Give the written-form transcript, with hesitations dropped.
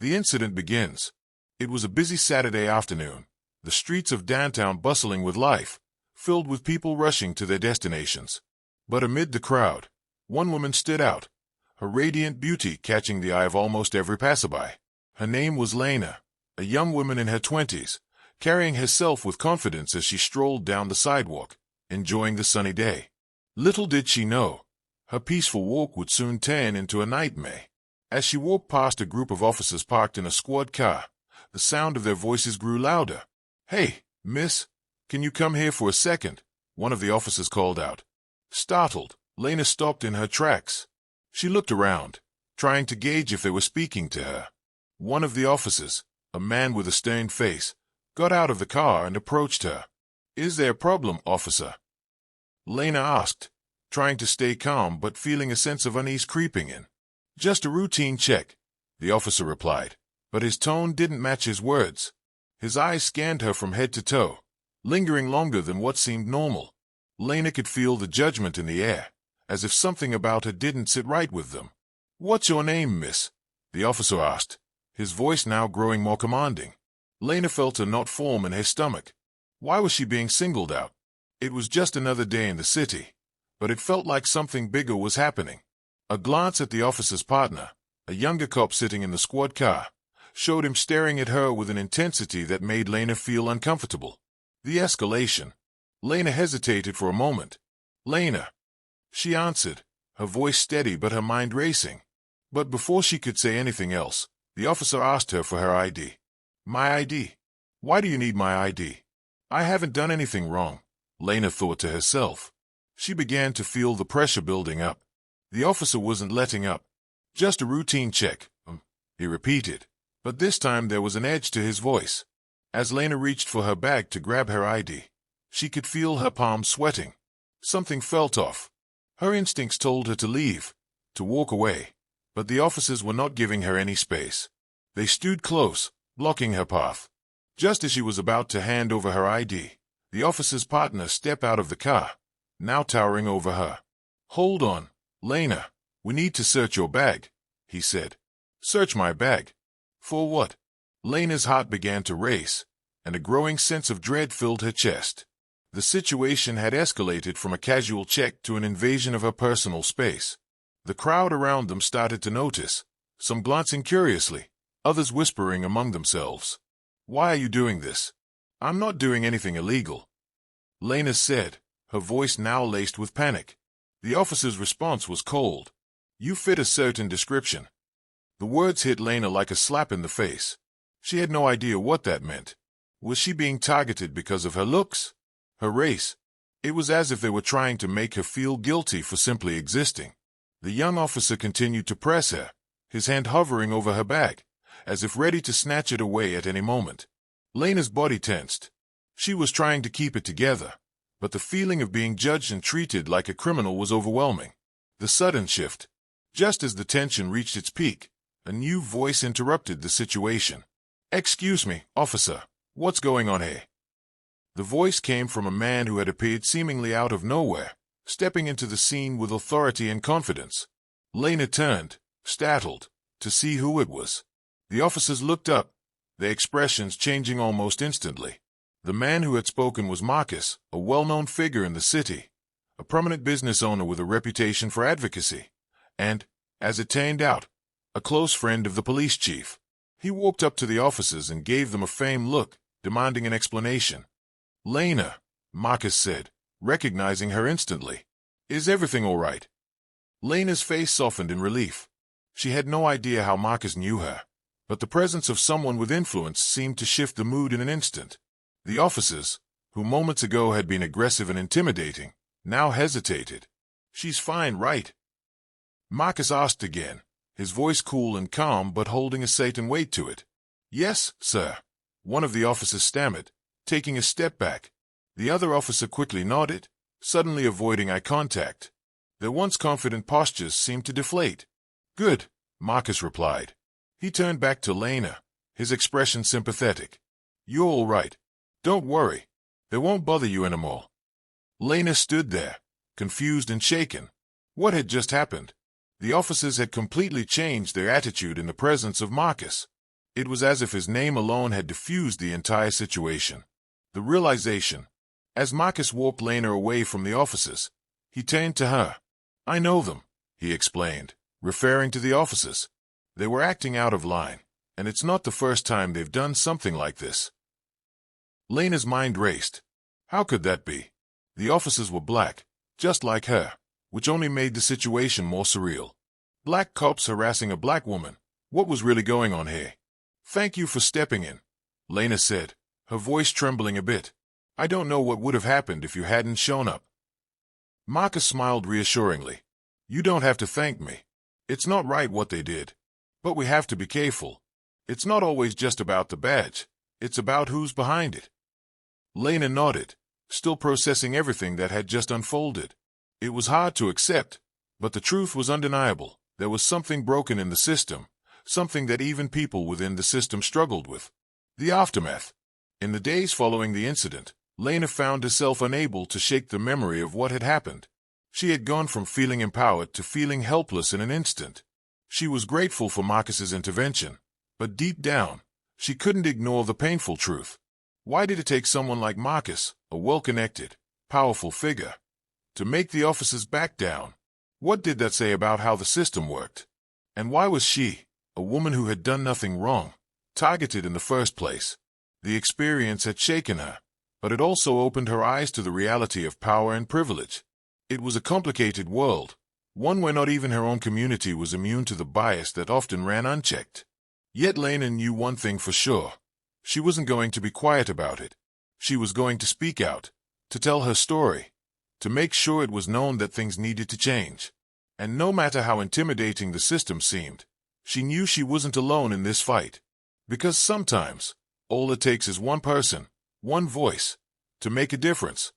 The incident begins. It was a busy Saturday afternoon, the streets of downtown bustling with life, filled with people rushing to their destinations. But amid the crowd, one woman stood out, her radiant beauty catching the eye of almost every passerby. Her name was Lena, a young woman in her 20s, carrying herself with confidence as she strolled down the sidewalk, enjoying the sunny day. Little did she know, her peaceful walk would soon turn into a nightmare. As she walked past a group of officers parked in a squad car, the sound of their voices grew louder. "Hey, miss, can you come here for a second?" one of the officers called out. Startled, Lena stopped in her tracks. She looked around, trying to gauge if they were speaking to her. One of the officers, a man with a stern face, got out of the car and approached her. "Is there a problem, officer?" Lena asked, trying to stay calm but feeling a sense of unease creeping in. "Just a routine check," the officer replied, but his tone didn't match his words. His eyes scanned her from head to toe, lingering longer than what seemed normal. Lena could feel the judgment in the air, as if something about her didn't sit right with them. "What's your name, miss?" the officer asked, his voice now growing more commanding. Lena felt a knot form in her stomach. Why was she being singled out? It was just another day in the city, but it felt like something bigger was happening. A glance at the officer's partner, a younger cop sitting in the squad car, showed him staring at her with an intensity that made Lena feel uncomfortable. The escalation. Lena hesitated for a moment. "Lena," she answered, her voice steady but her mind racing. But before she could say anything else, the officer asked her for her ID. "My ID? Why do you need my ID? I haven't done anything wrong," Lena thought to herself. She began to feel the pressure building up. The officer wasn't letting up. "Just a routine check," he repeated, but this time there was an edge to his voice. As Lena reached for her bag to grab her ID, she could feel her palms sweating. Something felt off. Her instincts told her to leave, to walk away, but the officers were not giving her any space. They stood close, blocking her path. Just as she was about to hand over her ID, the officer's partner stepped out of the car, now towering over her. "Hold on, Lena, we need to search your bag," he said. "Search my bag? For what?" Lena's heart began to race, and a growing sense of dread filled her chest. The situation had escalated from a casual check to an invasion of her personal space. The crowd around them started to notice, some glancing curiously, others whispering among themselves. "Why are you doing this?" "I'm not doing anything illegal," Lena said, her voice now laced with panic. The officer's response was cold. "You fit a certain description." The words hit Lena like a slap in the face. She had no idea what that meant. Was she being targeted because of her looks? Her race? It was as if they were trying to make her feel guilty for simply existing. The young officer continued to press her, his hand hovering over her bag, as if ready to snatch it away at any moment. Lena's body tensed. She was trying to keep it together, but the feeling of being judged and treated like a criminal was overwhelming. The sudden shift. Just as the tension reached its peak, a new voice interrupted the situation. "Excuse me, officer, what's going on here?" The voice came from a man who had appeared seemingly out of nowhere, stepping into the scene with authority and confidence. Lena turned, startled, to see who it was. The officers looked up, their expressions changing almost instantly. The man who had spoken was Marcus, a well-known figure in the city, a prominent business owner with a reputation for advocacy, and, as it turned out, a close friend of the police chief. He walked up to the officers and gave them a famed look, demanding an explanation. "Lena," Marcus said, recognizing her instantly. "Is everything all right?" Lena's face softened in relief. She had no idea how Marcus knew her, but the presence of someone with influence seemed to shift the mood in an instant. The officers, who moments ago had been aggressive and intimidating, now hesitated. "She's fine, right?" Marcus asked again, his voice cool and calm but holding a certain weight to it. "Yes, sir," one of the officers stammered, taking a step back. The other officer quickly nodded, suddenly avoiding eye contact. Their once confident postures seemed to deflate. "Good," Marcus replied. He turned back to Lena, his expression sympathetic. "You're all right. Don't worry. They won't bother you anymore." Lena stood there, confused and shaken. What had just happened? The officers had completely changed their attitude in the presence of Marcus. It was as if his name alone had diffused the entire situation. The realization. As Marcus walked Lena away from the officers, he turned to her. "I know them," he explained, referring to the officers. "They were acting out of line, and it's not the first time they've done something like this." Lena's mind raced. How could that be? The officers were black, just like her, which only made the situation more surreal. Black cops harassing a black woman. What was really going on here? "Thank you for stepping in," Lena said, her voice trembling a bit. "I don't know what would have happened if you hadn't shown up." Marcus smiled reassuringly. "You don't have to thank me. It's not right what they did. But we have to be careful. It's not always just about the badge. It's about who's behind it." Lena nodded, still processing everything that had just unfolded. It was hard to accept, but the truth was undeniable. There was something broken in the system, something that even people within the system struggled with. The aftermath. In the days following the incident, Lena found herself unable to shake the memory of what had happened. She had gone from feeling empowered to feeling helpless in an instant. She was grateful for Marcus's intervention, but deep down, she couldn't ignore the painful truth. Why did it take someone like Marcus, a well-connected, powerful figure, to make the officers back down? What did that say about how the system worked? And why was she, a woman who had done nothing wrong, targeted in the first place? The experience had shaken her, but it also opened her eyes to the reality of power and privilege. It was a complicated world, one where not even her own community was immune to the bias that often ran unchecked. Yet Lena knew one thing for sure. She wasn't going to be quiet about it. She was going to speak out, to tell her story, to make sure it was known that things needed to change. And no matter how intimidating the system seemed, she knew she wasn't alone in this fight. Because sometimes, all it takes is one person, one voice, to make a difference.